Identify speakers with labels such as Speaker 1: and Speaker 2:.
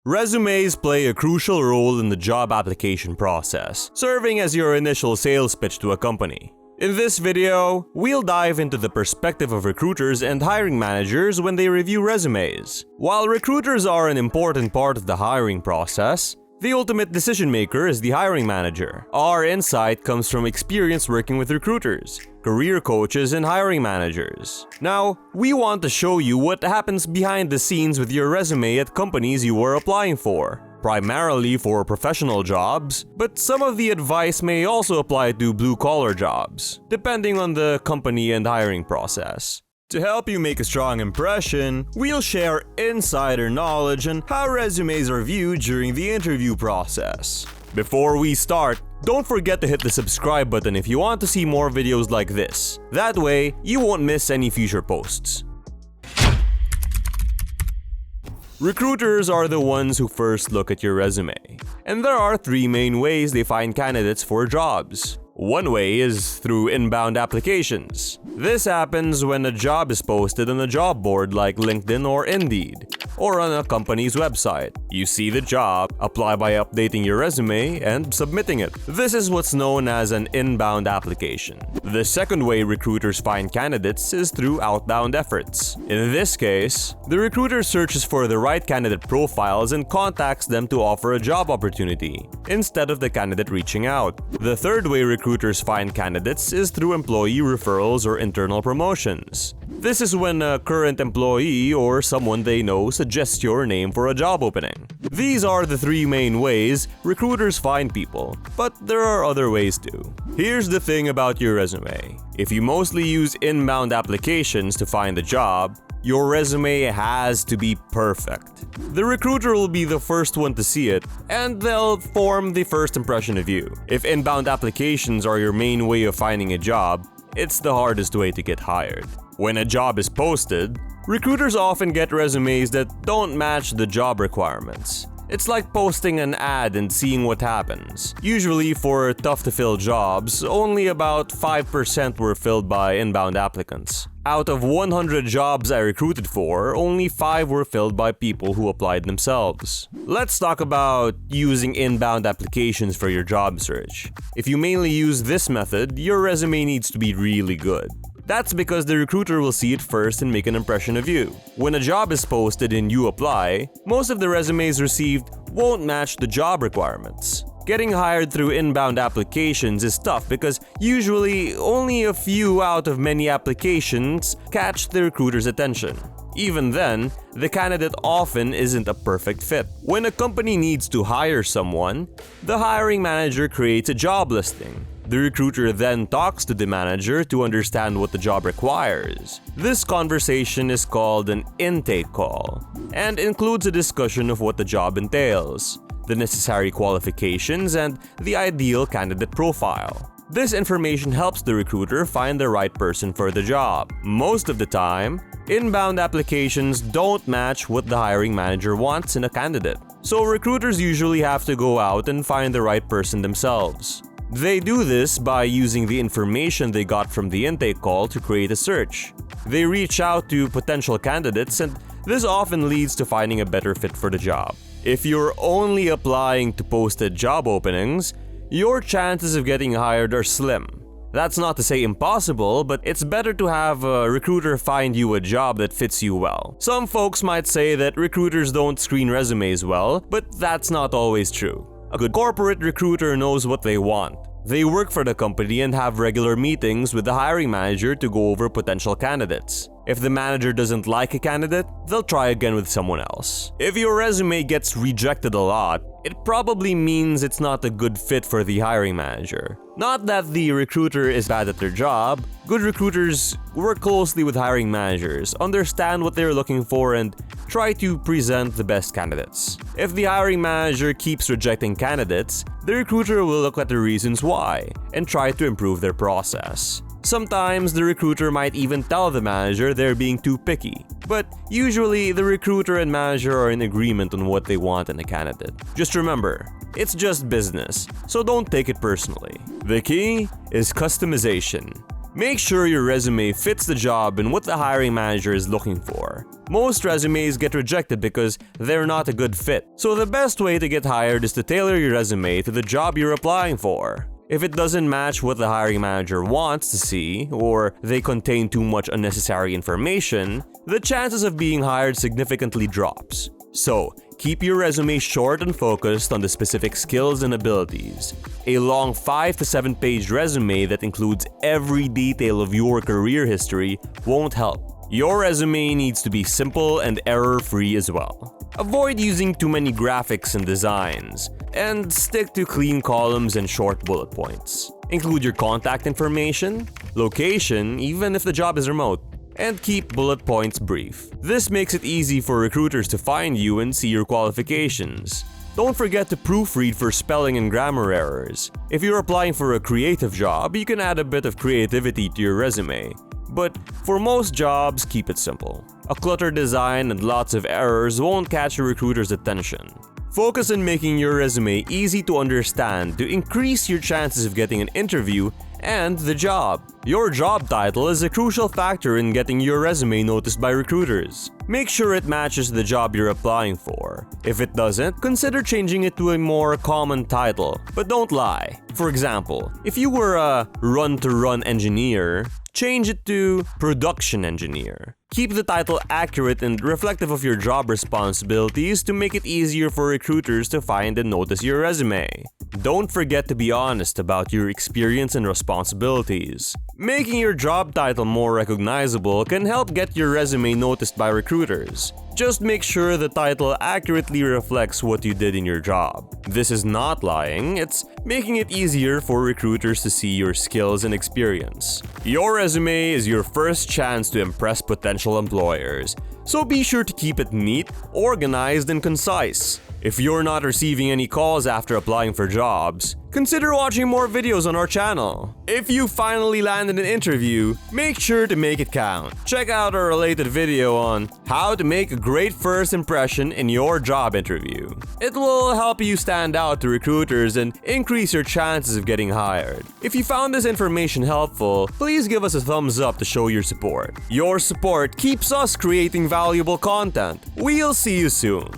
Speaker 1: Resumes play a crucial role in the job application process, serving as your initial sales pitch to a company. In this video, we'll dive into the perspective of recruiters and hiring managers when they review resumes. While recruiters are an important part of the hiring process, the ultimate decision maker is the hiring manager. Our insight comes from experience working with recruiters, career coaches, and hiring managers. Now, we want to show you what happens behind the scenes with your resume at companies you are applying for, primarily for professional jobs, but some of the advice may also apply to blue-collar jobs, depending on the company and hiring process. To help you make a strong impression, we'll share insider knowledge on how resumes are viewed during the interview process. Before we start, don't forget to hit the subscribe button if you want to see more videos like this. That way, you won't miss any future posts. Recruiters are the ones who first look at your resume, and there are three main ways they find candidates for jobs. One way is through inbound applications. This happens when a job is posted on a job board like LinkedIn or Indeed, or on a company's website. You see the job, apply by updating your resume, and submitting it. This is what's known as an inbound application. The second way recruiters find candidates is through outbound efforts. In this case, the recruiter searches for the right candidate profiles and contacts them to offer a job opportunity, instead of the candidate reaching out. The third way recruiters find candidates is through employee referrals or internal promotions. This is when a current employee or someone they know suggests your name for a job opening. These are the three main ways recruiters find people, but there are other ways too. Here's the thing about your resume. If you mostly use inbound applications to find a job, your resume has to be perfect. The recruiter will be the first one to see it, and they'll form the first impression of you. If inbound applications are your main way of finding a job, it's the hardest way to get hired. When a job is posted, recruiters often get resumes that don't match the job requirements. It's like posting an ad and seeing what happens. Usually for tough-to-fill jobs, only about 5% were filled by inbound applicants. Out of 100 jobs I recruited for, only 5 were filled by people who applied themselves. Let's talk about using inbound applications for your job search. If you mainly use this method, your resume needs to be really good. That's because the recruiter will see it first and make an impression of you. When a job is posted and you apply, most of the resumes received won't match the job requirements. Getting hired through inbound applications is tough because usually only a few out of many applications catch the recruiter's attention. Even then, the candidate often isn't a perfect fit. When a company needs to hire someone, the hiring manager creates a job listing. The recruiter then talks to the manager to understand what the job requires. This conversation is called an intake call and includes a discussion of what the job entails, the necessary qualifications, and the ideal candidate profile. This information helps the recruiter find the right person for the job. Most of the time, inbound applications don't match what the hiring manager wants in a candidate, so recruiters usually have to go out and find the right person themselves. They do this by using the information they got from the intake call to create a search. They reach out to potential candidates, and this often leads to finding a better fit for the job. If you're only applying to posted job openings, your chances of getting hired are slim. That's not to say impossible, but it's better to have a recruiter find you a job that fits you well. Some folks might say that recruiters don't screen resumes well, but that's not always true. A good corporate recruiter knows what they want. They work for the company and have regular meetings with the hiring manager to go over potential candidates. If the manager doesn't like a candidate, they'll try again with someone else. If your resume gets rejected a lot, it probably means it's not a good fit for the hiring manager. Not that the recruiter is bad at their job. Good recruiters work closely with hiring managers, understand what they're looking for, and try to present the best candidates. If the hiring manager keeps rejecting candidates, the recruiter will look at the reasons why and try to improve their process. Sometimes the recruiter might even tell the manager they're being too picky, but usually the recruiter and manager are in agreement on what they want in a candidate. Just remember, it's just business, so don't take it personally. The key is customization. Make sure your resume fits the job and what the hiring manager is looking for. Most resumes get rejected because they're not a good fit. So the best way to get hired is to tailor your resume to the job you're applying for. If it doesn't match what the hiring manager wants to see, or they contain too much unnecessary information, the chances of being hired significantly drops. So, keep your resume short and focused on the specific skills and abilities. A long 5 to 7 page resume that includes every detail of your career history won't help. Your resume needs to be simple and error-free as well. Avoid using too many graphics and designs, and stick to clean columns and short bullet points. Include your contact information, location, even if the job is remote, and keep bullet points brief. This makes it easy for recruiters to find you and see your qualifications. Don't forget to proofread for spelling and grammar errors. If you're applying for a creative job, you can add a bit of creativity to your resume. But for most jobs, keep it simple. A cluttered design and lots of errors won't catch a recruiter's attention. Focus on making your resume easy to understand to increase your chances of getting an interview and the job. Your job title is a crucial factor in getting your resume noticed by recruiters. Make sure it matches the job you're applying for. If it doesn't, consider changing it to a more common title, but don't lie. For example, if you were a run-to-run engineer, change it to production engineer. Keep the title accurate and reflective of your job responsibilities to make it easier for recruiters to find and notice your resume. Don't forget to be honest about your experience and responsibilities. Making your job title more recognizable can help get your resume noticed by recruiters. Just make sure the title accurately reflects what you did in your job. This is not lying, it's making it easier for recruiters to see your skills and experience. Your resume is your first chance to impress potential employers, so be sure to keep it neat, organized, and concise. If you're not receiving any calls after applying for jobs, consider watching more videos on our channel. If you finally landed an interview, make sure to make it count. Check out our related video on how to make a great first impression in your job interview. It will help you stand out to recruiters and increase your chances of getting hired. If you found this information helpful, please give us a thumbs up to show your support. Your support keeps us creating valuable content. We'll see you soon.